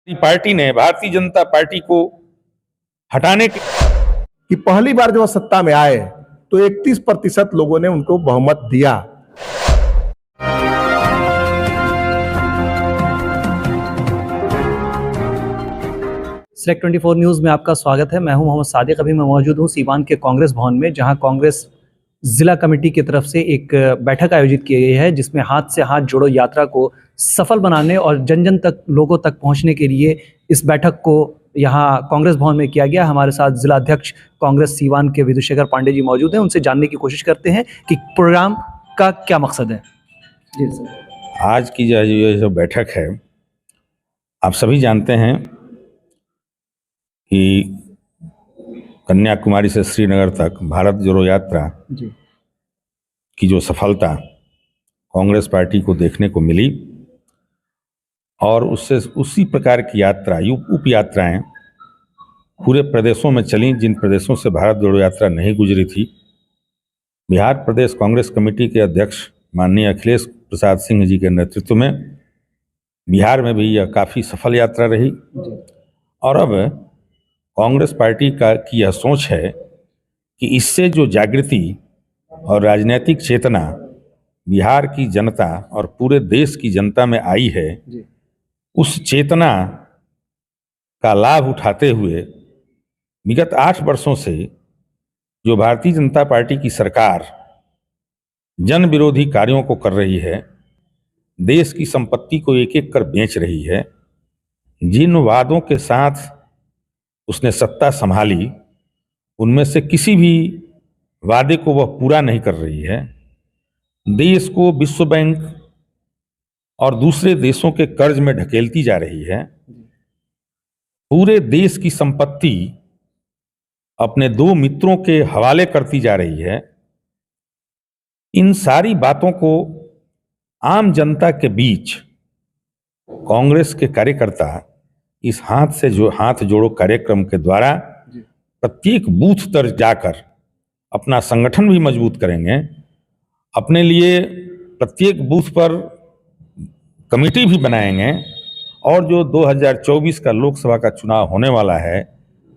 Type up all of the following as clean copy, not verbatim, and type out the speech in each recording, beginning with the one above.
Party ने Bharatiya Janata party को हटाने के कि पहली बार जब वो सत्ता में आए तो 31% लोगों ने उनको बहुमत दिया। सेलेक्ट 24 न्यूज़ में आपका स्वागत है। मैं हूं मोहम्मद सादिक। अभी मैं मौजूद हूं सीवान के कांग्रेस भवन में, जहां कांग्रेस जिला कमेटी की तरफ से एक बैठक आयोजित की गई है, जिसमें हाथ से हाथ जोड़ो यात्रा को सफल बनाने और जन जन तक, लोगों तक पहुंचने के लिए इस बैठक को यहाँ कांग्रेस भवन में किया गया। हमारे साथ जिला अध्यक्ष कांग्रेस सीवान के विधुशेखर पांडे जी मौजूद हैं। उनसे जानने की कोशिश करते हैं कि प्रोग्राम का क्या मकसद है। जी सर। आज की जो बैठक है, आप सभी जानते हैं कि कन्याकुमारी से श्रीनगर तक भारत जोड़ो यात्रा जी की जो सफलता कांग्रेस पार्टी को देखने को मिली, और उससे उसी प्रकार की यात्रा, उप यात्राएं पूरे प्रदेशों में चली, जिन प्रदेशों से भारत जोड़ो यात्रा नहीं गुजरी थी। बिहार प्रदेश कांग्रेस कमेटी के अध्यक्ष माननीय अखिलेश प्रसाद सिंह जी के नेतृत्व में बिहार में भी यह काफ़ी सफल यात्रा रही। और अब कांग्रेस पार्टी की यह सोच है कि इससे जो जागृति और राजनीतिक चेतना बिहार की जनता और पूरे देश की जनता में आई है, उस चेतना का लाभ उठाते हुए विगत 8 वर्षों से जो भारतीय जनता पार्टी की सरकार जन विरोधी कार्यों को कर रही है, देश की संपत्ति को एक एक कर बेच रही है, जिन वादों के साथ उसने सत्ता संभाली उनमें से किसी भी वादे को वह पूरा नहीं कर रही है। देश को विश्व बैंक और दूसरे देशों के कर्ज में ढकेलती जा रही है। पूरे देश की संपत्ति अपने 2 मित्रों के हवाले करती जा रही है। इन सारी बातों को आम जनता के बीच कांग्रेस के कार्यकर्ता इस हाथ जोड़ो कार्यक्रम के द्वारा प्रत्येक बूथ तक जाकर अपना संगठन भी मजबूत करेंगे। अपने लिए प्रत्येक बूथ पर कमेटी भी बनाएंगे, और जो 2024 का लोकसभा का चुनाव होने वाला है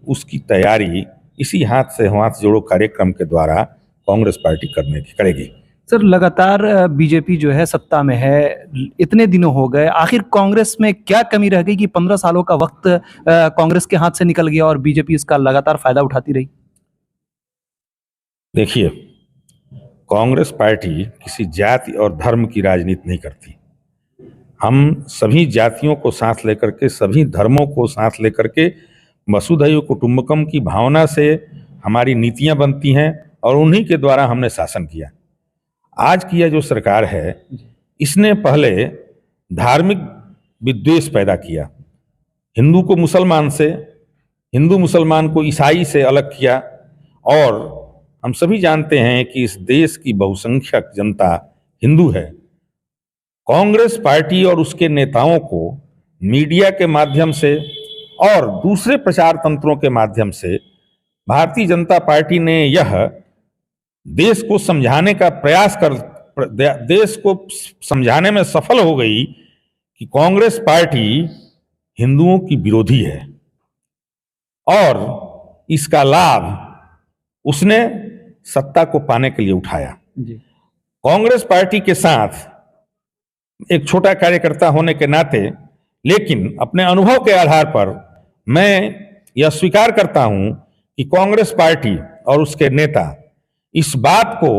उसकी तैयारी इसी हाथ जोड़ो कार्यक्रम के द्वारा कांग्रेस पार्टी करेगी। सर, लगातार बीजेपी जो है सत्ता में है, इतने दिनों हो गए, आखिर कांग्रेस में क्या कमी रह गई कि 15 सालों का वक्त कांग्रेस के हाथ से निकल गया और बीजेपी इसका लगातार फायदा उठाती रही? देखिए, कांग्रेस पार्टी किसी जाति और धर्म की राजनीति नहीं करती। हम सभी जातियों को साथ लेकर के, सभी धर्मों को साथ लेकर के वसुधैव कुटुंबकम की भावना से हमारी नीतियां बनती हैं, और उन्हीं के द्वारा हमने शासन किया। आज की यह जो सरकार है, इसने पहले धार्मिक विद्वेष पैदा किया, हिंदू को मुसलमान से, हिंदू मुसलमान को ईसाई से अलग किया। और हम सभी जानते हैं कि इस देश की बहुसंख्यक जनता हिंदू है। कांग्रेस पार्टी और उसके नेताओं को मीडिया के माध्यम से और दूसरे प्रचार तंत्रों के माध्यम से भारतीय जनता पार्टी ने यह देश को समझाने का देश को समझाने में सफल हो गई कि कांग्रेस पार्टी हिंदुओं की विरोधी है, और इसका लाभ उसने सत्ता को पाने के लिए उठाया। कांग्रेस पार्टी के साथ एक छोटा कार्यकर्ता होने के नाते, लेकिन अपने अनुभव के आधार पर मैं यह स्वीकार करता हूं कि कांग्रेस पार्टी और उसके नेता इस बात को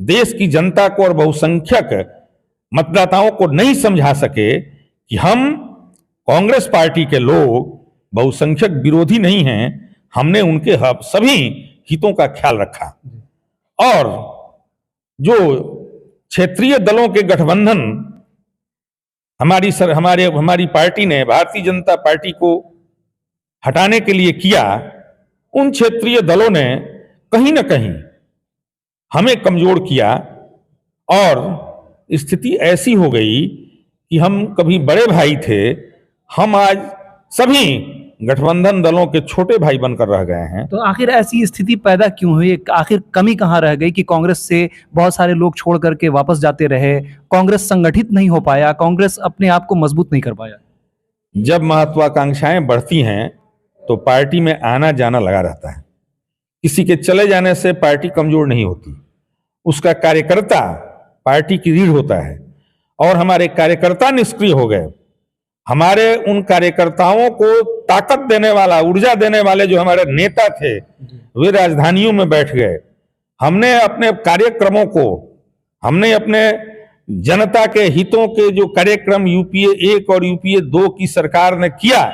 देश की जनता को और बहुसंख्यक मतदाताओं को नहीं समझा सके कि हम कांग्रेस पार्टी के लोग बहुसंख्यक विरोधी नहीं हैं। हमने उनके सभी हितों का ख्याल रखा, और जो क्षेत्रीय दलों के गठबंधन हमारी पार्टी ने भारतीय जनता पार्टी को हटाने के लिए किया, उन क्षेत्रीय दलों ने कहीं ना कहीं हमें कमजोर किया, और स्थिति ऐसी हो गई कि हम कभी बड़े भाई थे, हम आज सभी गठबंधन दलों के छोटे भाई बनकर रह गए हैं। तो आखिर ऐसी स्थिति पैदा क्यों हुई? आखिर कमी कहाँ रह गई कि कांग्रेस से बहुत सारे लोग छोड़ करके वापस जाते रहे, कांग्रेस संगठित नहीं हो पाया, कांग्रेस अपने आप को मजबूत नहीं कर पाया? जब महत्वाकांक्षाएं बढ़ती हैं तो पार्टी में आना जाना लगा रहता है। किसी के चले जाने से पार्टी कमजोर नहीं होती, उसका कार्यकर्ता पार्टी की रीढ़ होता है। और हमारे कार्यकर्ता निष्क्रिय हो गए। हमारे उन कार्यकर्ताओं को ताकत देने वाला, ऊर्जा देने वाले जो हमारे नेता थे, वे राजधानियों में बैठ गए। हमने अपने कार्यक्रमों को, हमने अपने जनता के हितों के जो कार्यक्रम यूपीए 1 और यूपीए 2 की सरकार ने किया,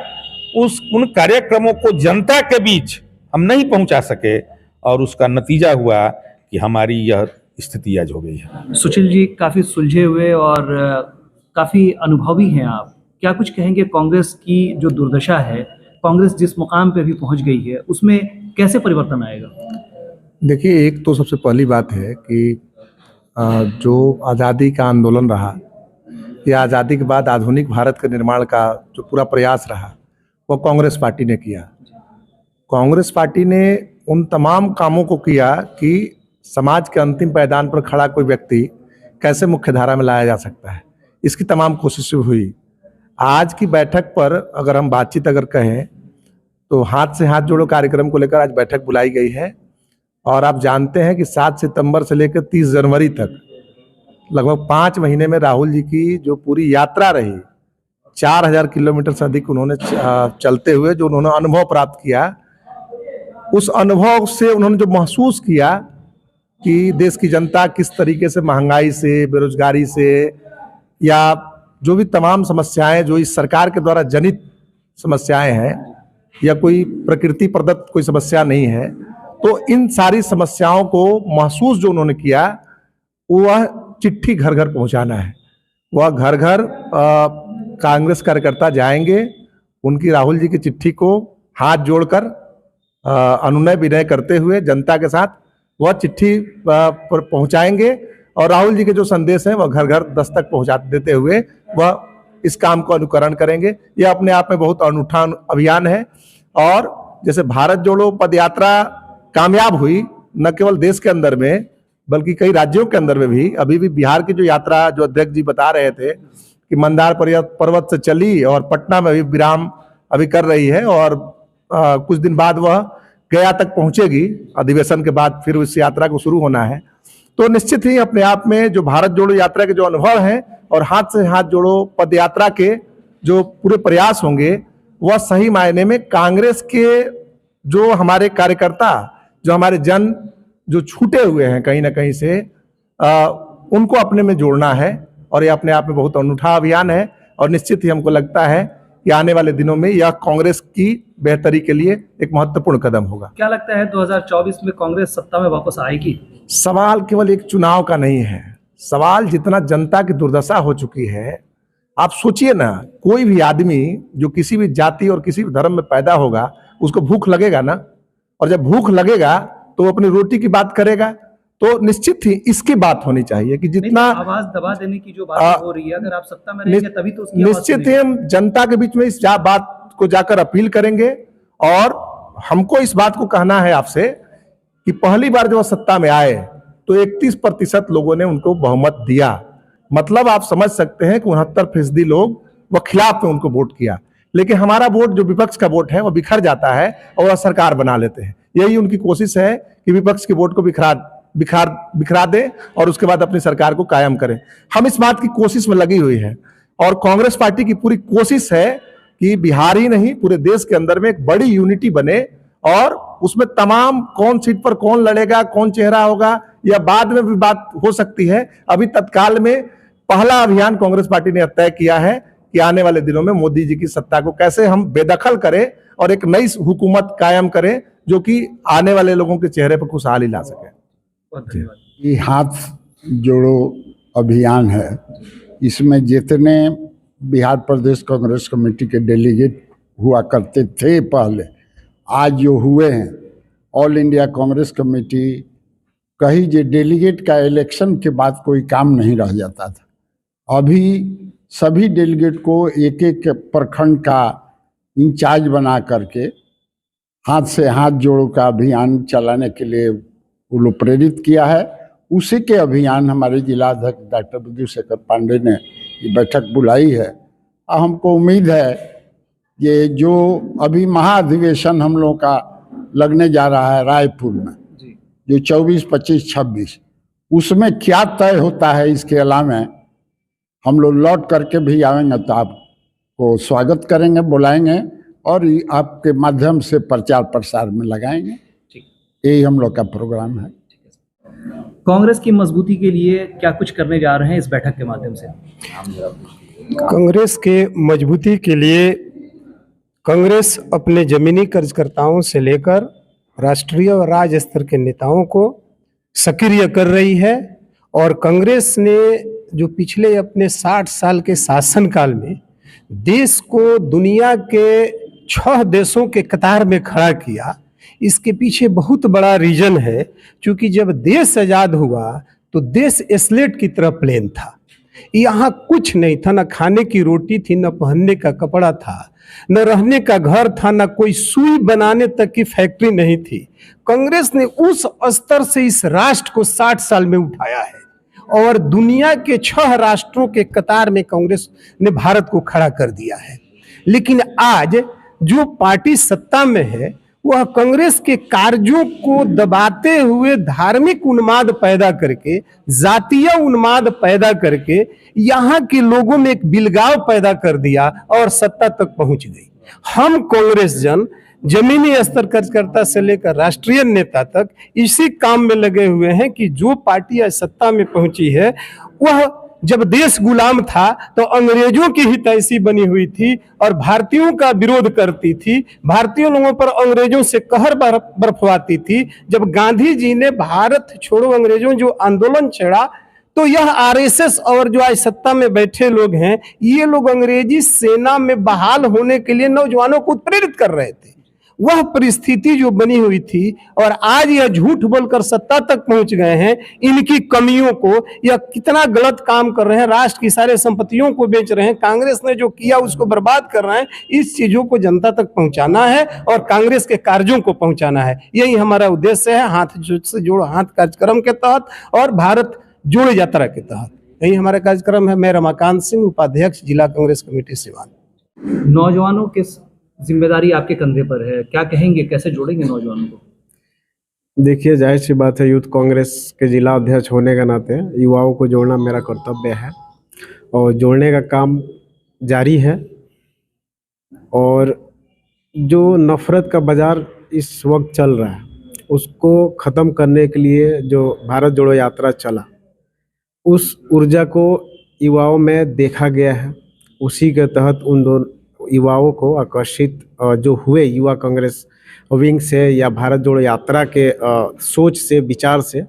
उन कार्यक्रमों को जनता के बीच हम नहीं पहुंचा सके और उसका नतीजा हुआ कि हमारी यह स्थिति आज हो गई है। सुशील जी, काफी सुलझे हुए और काफी अनुभवी हैं आप, क्या कुछ कहेंगे कांग्रेस की जो दुर्दशा है, कांग्रेस जिस मुकाम पे भी पहुंच गई है, उसमें कैसे परिवर्तन आएगा? देखिए, एक तो सबसे पहली बात है कि जो आज़ादी का आंदोलन रहा या आज़ादी के बाद आधुनिक भारत के निर्माण का जो पूरा प्रयास रहा, वो कांग्रेस पार्टी ने किया। कांग्रेस पार्टी ने उन तमाम कामों को किया कि समाज के अंतिम पायदान पर खड़ा कोई व्यक्ति कैसे मुख्यधारा में लाया जा सकता है, इसकी तमाम कोशिशें हुई। आज की बैठक पर अगर हम बातचीत अगर कहें तो हाथ से हाथ जोड़ो कार्यक्रम को लेकर आज बैठक बुलाई गई है। और आप जानते हैं कि 7 सितंबर से लेकर 30 जनवरी तक लगभग 5 महीने में राहुल जी की जो पूरी यात्रा रही, 4000 किलोमीटर से अधिक उन्होंने चलते हुए जो उन्होंने अनुभव प्राप्त किया, उस अनुभव से उन्होंने जो महसूस किया कि देश की जनता किस तरीके से महंगाई से, बेरोजगारी से या जो भी तमाम समस्याएं जो इस सरकार के द्वारा जनित समस्याएं हैं या कोई प्रकृति प्रदत्त कोई समस्या नहीं है, तो इन सारी समस्याओं को महसूस जो उन्होंने किया, वह चिट्ठी घर घर पहुंचाना है। वह घर घर कांग्रेस कार्यकर्ता जाएंगे, उनकी राहुल जी की चिट्ठी को हाथ जोड़कर अनुनय विनय करते हुए जनता के साथ वह चिट्ठी पर पहुंचाएंगे और राहुल जी के जो संदेश हैं वह घर घर दस्तक पहुंचा देते हुए वह इस काम को अनुकरण करेंगे। यह अपने आप में बहुत अनूठा अभियान है। और जैसे भारत जोड़ो पद यात्रा कामयाब हुई न केवल देश के अंदर में बल्कि कई राज्यों के अंदर में भी, अभी भी बिहार की जो यात्रा जो अध्यक्ष जी बता रहे थे कि मंदार पर्वत से चली और पटना में भी विराम अभी कर रही है और कुछ दिन बाद वह गया तक पहुंचेगी, अधिवेशन के बाद फिर उस यात्रा को शुरू होना है। तो निश्चित ही अपने आप में जो भारत जोड़ो यात्रा के जो अनुभव हैं और हाथ से हाथ जोड़ो पद यात्रा के जो पूरे प्रयास होंगे, वह सही मायने में कांग्रेस के जो हमारे कार्यकर्ता, जो हमारे जन जो छूटे हुए हैं कहीं ना कहीं से, उनको अपने में जोड़ना है। और ये अपने आप में बहुत अनूठा अभियान है और निश्चित ही हमको लगता है कि आने वाले दिनों में यह कांग्रेस की बेहतरी के लिए एक महत्वपूर्ण कदम होगा। क्या लगता है 2024 में कांग्रेस सत्ता में वापस आएगी? सवाल केवल एक चुनाव का नहीं है, सवाल जितना जनता की दुर्दशा हो चुकी है। आप सोचिए ना, कोई भी आदमी जो किसी भी जाति और किसी भी धर्म में पैदा होगा उसको भूख लगेगा ना, और जब भूख लगेगा तो अपनी रोटी की बात करेगा। तो निश्चित ही इसकी बात होनी चाहिए कि जितना आवाज दबा देने की जो बात हो रही है, अगर आप सत्ता में रहेंगे तभी तो उसकी निश्चित ही हम जनता के बीच में इस बात को जाकर अपील करेंगे। और हमको इस बात को कहना है आपसे कि पहली बार जब सत्ता में आए तो 31% लोगों ने उनको बहुमत दिया। मतलब आप समझ सकते हैं कि 69% लोग वह खिलाफ में उनको वोट किया। लेकिन हमारा वोट जो विपक्ष का वोट है वह बिखर जाता है और वह सरकार बना लेते हैं। यही उनकी कोशिश है कि विपक्ष के वोट को बिखरा दे और उसके बाद अपनी सरकार को कायम करें। हम इस बात की कोशिश में लगी हुई है और कांग्रेस पार्टी की पूरी कोशिश है कि बिहार ही नहीं पूरे देश के अंदर में एक बड़ी यूनिटी बने और उसमें तमाम कौन सीट पर कौन लड़ेगा, कौन चेहरा होगा, या बाद में भी बात हो सकती है। अभी तत्काल में पहला अभियान कांग्रेस पार्टी ने तय किया है कि आने वाले दिनों में मोदी जी की सत्ता को कैसे हम बेदखल करें और एक नई हुकूमत कायम करें जो कि आने वाले लोगों के चेहरे पर खुशहाली ला सके। ये हाथ जोड़ो अभियान है, इसमें जितने बिहार प्रदेश कांग्रेस कमेटी के डेलीगेट हुआ करते थे पहले, आज जो हुए हैं ऑल इंडिया कांग्रेस कमेटी, कहीं जो डेलीगेट का इलेक्शन के बाद कोई काम नहीं रह जाता था। अभी सभी डेलीगेट को एक एक प्रखंड का इंचार्ज बना करके हाथ से हाथ जोड़ो का अभियान चलाने के लिए वो लोग प्रेरित किया है। उसी के अभियान हमारे जिला अध्यक्ष डॉक्टर विद्युशेखर पांडे ने ये बैठक बुलाई है और हमको उम्मीद है ये जो अभी महाधिवेशन हम लोग का लगने जा रहा है रायपुर में, जो 24, 25, 26, उसमें क्या तय होता है इसके अलावा हम लोग लौट करके भी आएंगे तो आपको स्वागत करेंगे, बुलाएंगे और आपके माध्यम से प्रचार प्रसार में लगाएंगे। यही हम लोग का प्रोग्राम है। कांग्रेस की मजबूती के लिए क्या कुछ करने जा रहे हैं इस बैठक के माध्यम से? कांग्रेस के मजबूती के लिए कांग्रेस अपने जमीनी कार्यकर्ताओं से लेकर राष्ट्रीय और राज्य स्तर के नेताओं को सक्रिय कर रही है और कांग्रेस ने जो पिछले अपने 60 साल के शासनकाल में देश को दुनिया के 6 देशों के कतार में खड़ा किया, इसके पीछे बहुत बड़ा रीजन है। क्योंकि जब देश आज़ाद हुआ तो देश एस्लेट की तरह प्लेन था, यहाँ कुछ नहीं था, न खाने की रोटी थी, न पहनने का कपड़ा था, न रहने का घर था, न कोई सुई बनाने तक की फैक्ट्री नहीं थी। कांग्रेस ने उस स्तर से इस राष्ट्र को 60 साल में उठाया है और दुनिया के 6 राष्ट्रों के कतार में कांग्रेस ने भारत को खड़ा कर दिया है। लेकिन आज जो पार्टी सत्ता में है वह कांग्रेस के कार्यों को दबाते हुए धार्मिक उन्माद पैदा करके, जातीय उन्माद पैदा करके यहाँ के लोगों में एक बिलगाव पैदा कर दिया और सत्ता तक पहुंच गई। हम कांग्रेस जन जमीनी स्तर कार्यकर्ता से लेकर राष्ट्रीय नेता तक इसी काम में लगे हुए हैं कि जो पार्टी आज सत्ता में पहुंची है वह जब देश गुलाम था तो अंग्रेजों की ही तैसी बनी हुई थी और भारतीयों का विरोध करती थी, भारतीय लोगों पर अंग्रेजों से कहर बरफवाती थी। जब गांधी जी ने भारत छोड़ो अंग्रेजों जो आंदोलन छेड़ा तो यह आरएसएस और जो आज सत्ता में बैठे लोग हैं ये लोग अंग्रेजी सेना में बहाल होने के लिए नौजवानों को उत्प्रेरित कर रहे थे। वह परिस्थिति जो बनी हुई थी और आज यह झूठ बोलकर सत्ता तक पहुंच गए हैं, इनकी कमियों को, यह कितना गलत काम कर रहे हैं, राष्ट्र की सारे संपत्तियों को बेच रहे हैं, कांग्रेस ने जो किया उसको बर्बाद कर रहे हैं। इस चीजों को जनता तक पहुंचाना है और कांग्रेस के कार्यों को पहुंचाना है, यही हमारा उद्देश्य है। हाथ से जोड़ो हाथ कार्यक्रम के तहत और भारत जोड़ो यात्रा के तहत यही हमारा कार्यक्रम है। मैं रमाकांत सिंह, उपाध्यक्ष जिला कांग्रेस कमेटी सिवान। नौजवानों के जिम्मेदारी आपके कंधे पर है, क्या कहेंगे, कैसे जोड़ेंगे नौजवानों को? देखिए, जाहिर सी बात है, यूथ कांग्रेस के जिला अध्यक्ष होने के नाते युवाओं को जोड़ना मेरा कर्तव्य है और जोड़ने का काम जारी है। और जो नफरत का बाजार इस वक्त चल रहा है उसको ख़त्म करने के लिए जो भारत जोड़ो यात्रा चला, उस ऊर्जा को युवाओं में देखा गया है। उसी के तहत उन दोनों युवाओं को आकर्षित जो हुए युवा कांग्रेस विंग से या भारत जोड़ो यात्रा के सोच से, विचार से,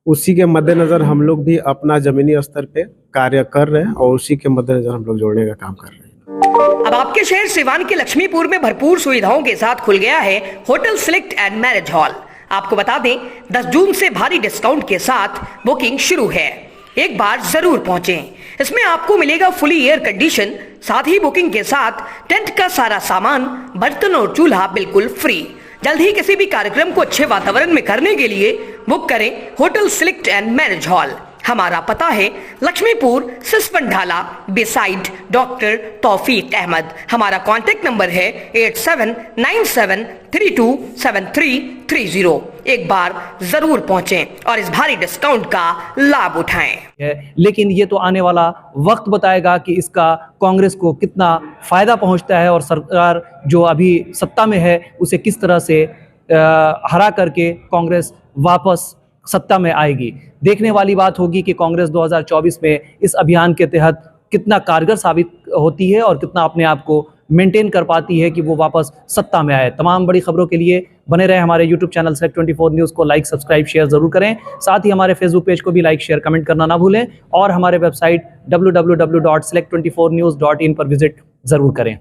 उसी के मद्देनज़र हम लोग भी अपना ज़मीनी स्तर पे कार्य कर रहे हैं और उसी के मद्देनज़र हम लोग जोड़ने का काम कर रहे हैं। अब आपके शहर सिवान के लक्ष्मीपुर में भरपूर सुविधाओं के साथ खुल गया है hotel select and marriage hall. आपको बता दें 10 जून से भारी डिस्काउंट के साथ बुकिंग शुरू है, एक बार जरूर पहुंचें। इसमें आपको मिलेगा फुली एयर कंडीशन, साथ ही बुकिंग के साथ टेंट का सारा सामान, बर्तन और चूल्हा बिल्कुल फ्री। जल्द ही किसी भी कार्यक्रम को अच्छे वातावरण में करने के लिए बुक करें hotel select and marriage hall. हमारा पता है लक्ष्मीपुर, सिसवन ढाला, बिसाइड डॉक्टर तौफीक अहमद। हमारा कॉन्टेक्ट नंबर है 8797327330। एक बार जरूर पहुंचें और इस भारी डिस्काउंट का लाभ उठाएं। लेकिन ये तो आने वाला वक्त बताएगा कि इसका कांग्रेस को कितना फायदा पहुंचता है और सरकार जो अभी सत्ता में है उसे किस तरह से हरा करके कांग्रेस वापस सत्ता में आएगी। देखने वाली बात होगी कि कांग्रेस 2024 में इस अभियान के तहत कितना कारगर साबित होती है और कितना अपने आप को मेंटेन कर पाती है कि वो वापस सत्ता में आए। तमाम बड़ी खबरों के लिए बने रहे हमारे यूट्यूब चैनल Select24 न्यूज़ को लाइक, सब्सक्राइब, शेयर जरूर करें। साथ ही हमारे फेसबुक पेज को भी लाइक, शेयर, कमेंट करना ना भूलें और हमारे वेबसाइट www.select24news.in पर विजिट जरूर करें।